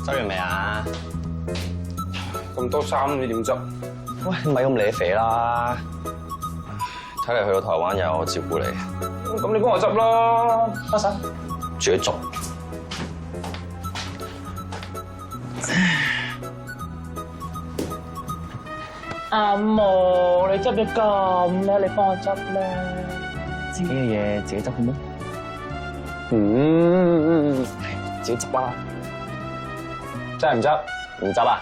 執完未啊？咁多衫你點執？喂，唔係咁理肥啦。睇嚟去到台灣有我照顧你。咁你幫我執咯，花生，自己做。阿毛，你執得咁叻，你幫我執啦。自己嘅嘢自己執好冇？自己執啦。真係唔執？唔執啊？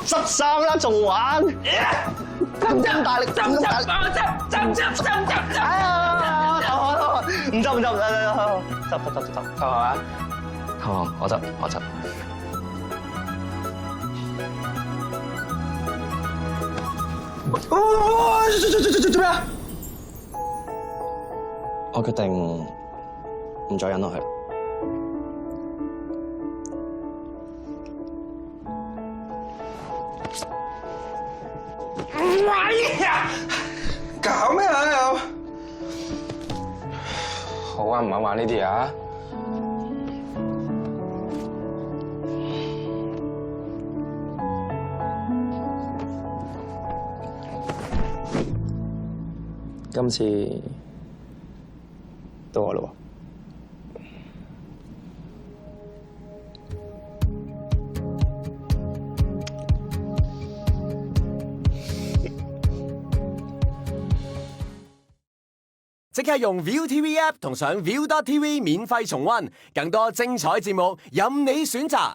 執衫啦，仲玩？咁大力，咁大力！執！哎呀，頭唔執，執係嘛？頭我執。做咩啊？我決定唔再忍落去。哎呀！搞咩啊又？好啊，唔好玩呢啲啊！今次到我啦喎。即刻用 ViuTV App 同上 Viu.tv 免費重溫，更多精彩節目任你選擇。